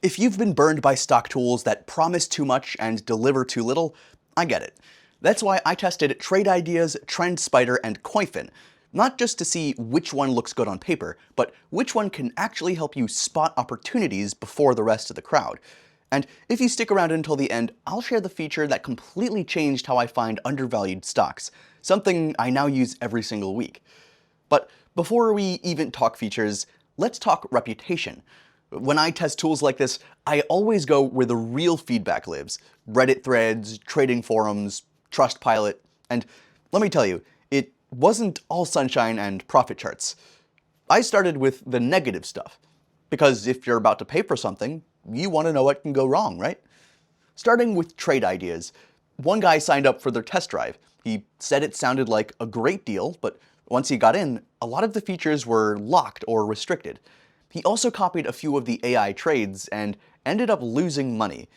If you've been burned by stock tools that promise too much and deliver too little, I get it. That's why I tested Trade Ideas, TrendSpider, and Koyfin, not just to see which one looks good on paper, but which one can actually help you spot opportunities before the rest of the crowd. And if you stick around until the end, I'll share the feature that completely changed how I find undervalued stocks, something I now use every single week. But before we even talk features, let's talk reputation. When I test tools like this, I always go where the real feedback lives. Reddit threads, trading forums, Trustpilot, and let me tell you, it wasn't all sunshine and profit charts. I started with the negative stuff, because if you're about to pay for something, you want to know what can go wrong, right? Starting with Trade Ideas, one guy signed up for their test drive. He said it sounded like a great deal, but once he got in, a lot of the features were locked or restricted. He also copied a few of the AI trades and ended up losing money.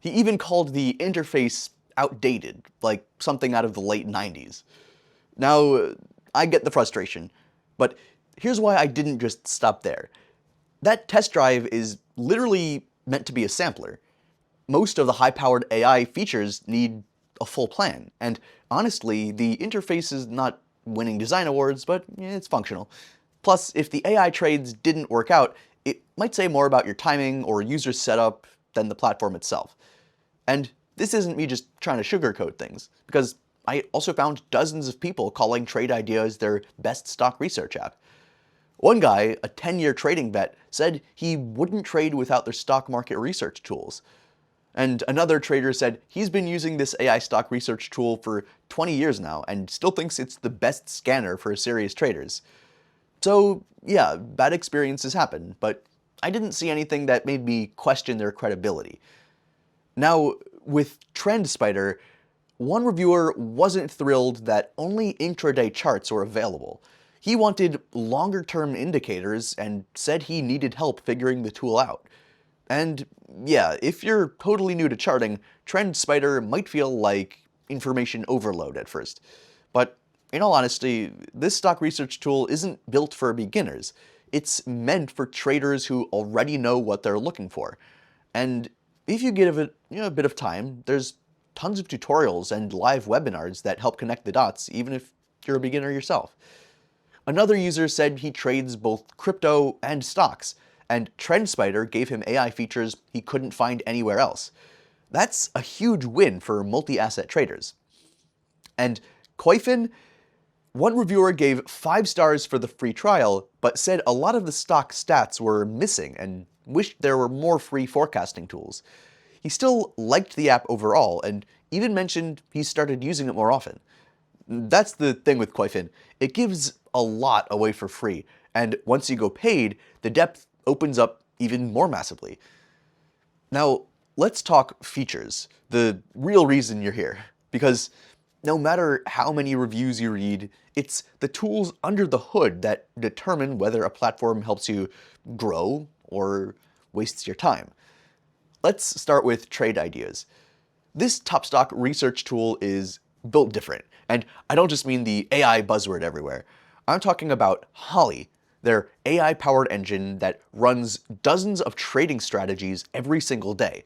He even called the interface outdated, like something out of the late 90s. Now, I get the frustration, but here's why I didn't just stop there. That test drive is literally meant to be a sampler. Most of the high-powered AI features need a full plan, and honestly, the interface is not winning design awards, but it's functional. Plus, if the AI trades didn't work out, it might say more about your timing or user setup than the platform itself. And this isn't me just trying to sugarcoat things, because I also found dozens of people calling Trade Ideas their best stock research app. One guy, a 10-year trading vet, said he wouldn't trade without their stock market research tools. And another trader said he's been using this AI stock research tool for 20 years now and still thinks it's the best scanner for serious traders. So yeah, bad experiences happen, but I didn't see anything that made me question their credibility. Now, with TrendSpider, one reviewer wasn't thrilled that only intraday charts were available. He wanted longer-term indicators and said he needed help figuring the tool out. And yeah, if you're totally new to charting, TrendSpider might feel like information overload at first. But in all honesty, this stock research tool isn't built for beginners. It's meant for traders who already know what they're looking for. And if you give it a bit of time, there's tons of tutorials and live webinars that help connect the dots, even if you're a beginner yourself. Another user said he trades both crypto and stocks, and TrendSpider gave him AI features he couldn't find anywhere else. That's a huge win for multi-asset traders. And Koyfin, one reviewer gave 5 stars for the free trial, but said a lot of the stock stats were missing and wished there were more free forecasting tools. He still liked the app overall, and even mentioned he started using it more often. That's the thing with Koyfin. It gives a lot away for free, and once you go paid, the depth opens up even more massively. Now, let's talk features, the real reason you're here, because no matter how many reviews you read, it's the tools under the hood that determine whether a platform helps you grow or wastes your time. Let's start with Trade Ideas. This top stock research tool is built different, and I don't just mean the AI buzzword everywhere. I'm talking about Holly, their AI-powered engine that runs dozens of trading strategies every single day.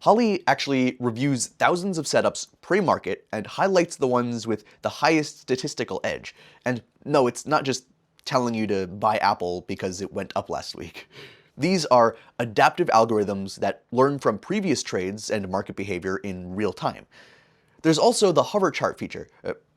Holly actually reviews thousands of setups pre-market and highlights the ones with the highest statistical edge. And no, it's not just telling you to buy Apple because it went up last week. These are adaptive algorithms that learn from previous trades and market behavior in real time. There's also the hover chart feature,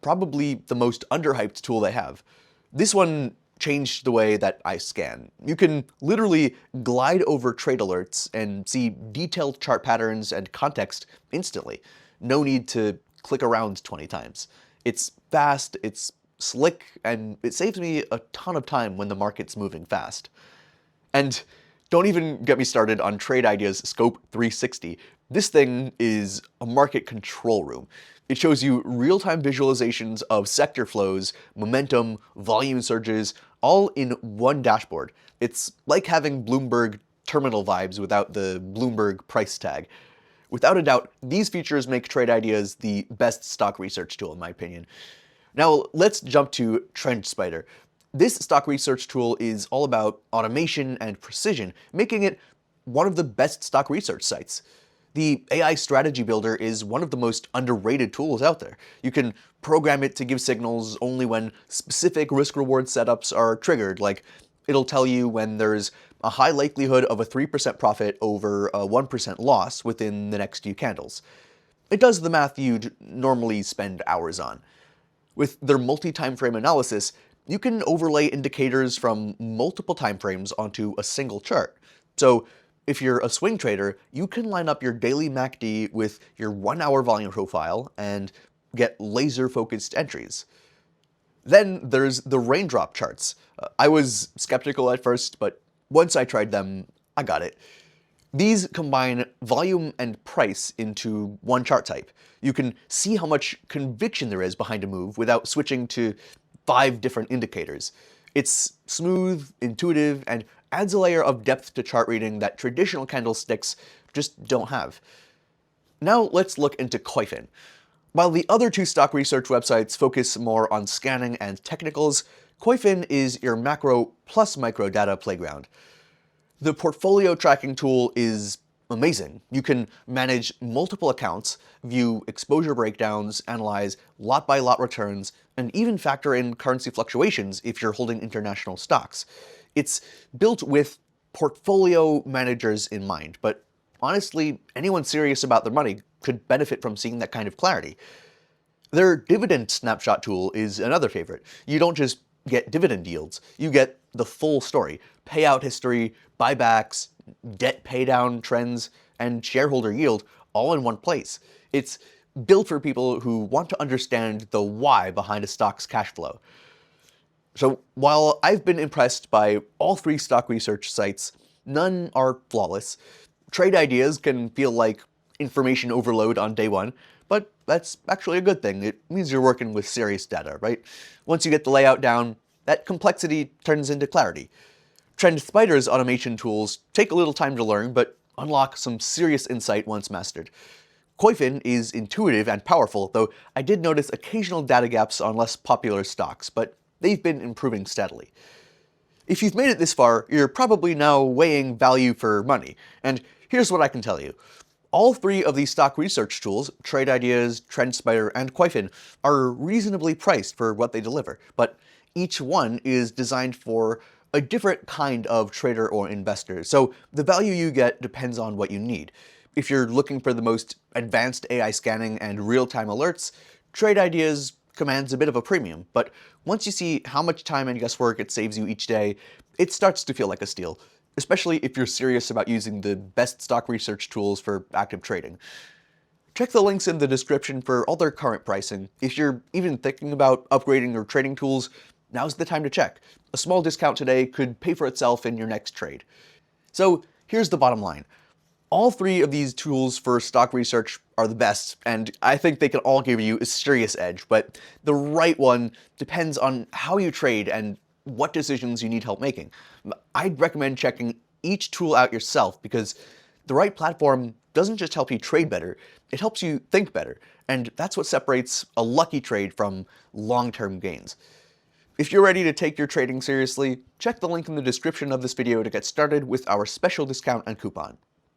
probably the most underhyped tool they have. This one changed the way that I scan. You can literally glide over trade alerts and see detailed chart patterns and context instantly. No need to click around 20 times. It's fast, it's slick, and it saves me a ton of time when the market's moving fast. And don't even get me started on Trade Ideas Scope 360. This thing is a market control room. It shows you real-time visualizations of sector flows, momentum, volume surges, all in one dashboard. It's like having Bloomberg terminal vibes without the Bloomberg price tag. Without a doubt, these features make Trade Ideas the best stock research tool in my opinion. Now let's jump to TrendSpider. This stock research tool is all about automation and precision, making it one of the best stock research sites. The AI Strategy Builder is one of the most underrated tools out there. You can program it to give signals only when specific risk-reward setups are triggered, like it'll tell you when there's a high likelihood of a 3% profit over a 1% loss within the next few candles. It does the math you'd normally spend hours on. With their multi-timeframe analysis, you can overlay indicators from multiple timeframes onto a single chart. So if you're a swing trader, you can line up your daily MACD with your 1-hour volume profile and get laser-focused entries. Then there's the Raindrop Charts. I was skeptical at first, but once I tried them, I got it. These combine volume and price into one chart type. You can see how much conviction there is behind a move without switching to 5 different indicators. It's smooth, intuitive, and adds a layer of depth to chart reading that traditional candlesticks just don't have. Now let's look into Koyfin. While the other 2 stock research websites focus more on scanning and technicals, Koyfin is your macro plus micro data playground. The portfolio tracking tool is amazing. You can manage multiple accounts, view exposure breakdowns, analyze lot-by-lot returns, and even factor in currency fluctuations if you're holding international stocks. It's built with portfolio managers in mind, but honestly, anyone serious about their money could benefit from seeing that kind of clarity. Their dividend snapshot tool is another favorite. You don't just get dividend yields, you get the full story: payout history, buybacks, debt paydown trends, and shareholder yield all in one place. It's built for people who want to understand the why behind a stock's cash flow. So while I've been impressed by all 3 stock research sites, none are flawless. Trade ideas can feel like information overload on day one, but that's actually a good thing. It means you're working with serious data, right? Once you get the layout down, that complexity turns into clarity. TrendSpider's automation tools take a little time to learn, but unlock some serious insight once mastered. Koyfin is intuitive and powerful, though I did notice occasional data gaps on less popular stocks, but they've been improving steadily. If you've made it this far, you're probably now weighing value for money, and here's what I can tell you. All 3 of these stock research tools, Trade Ideas, TrendSpider, and Koyfin, are reasonably priced for what they deliver, but each one is designed for a different kind of trader or investor, so the value you get depends on what you need. If you're looking for the most advanced AI scanning and real-time alerts, Trade Ideas commands a bit of a premium, but once you see how much time and guesswork it saves you each day, it starts to feel like a steal, especially if you're serious about using the best stock research tools for active trading. Check the links in the description for all their current pricing. If you're even thinking about upgrading your trading tools, now's the time to check. A small discount today could pay for itself in your next trade. So here's the bottom line. All 3 of these tools for stock research are the best, and I think they can all give you a serious edge, but the right one depends on how you trade and what decisions you need help making. I'd recommend checking each tool out yourself, because the right platform doesn't just help you trade better, it helps you think better, and that's what separates a lucky trade from long-term gains. If you're ready to take your trading seriously, check the link in the description of this video to get started with our special discount and coupon.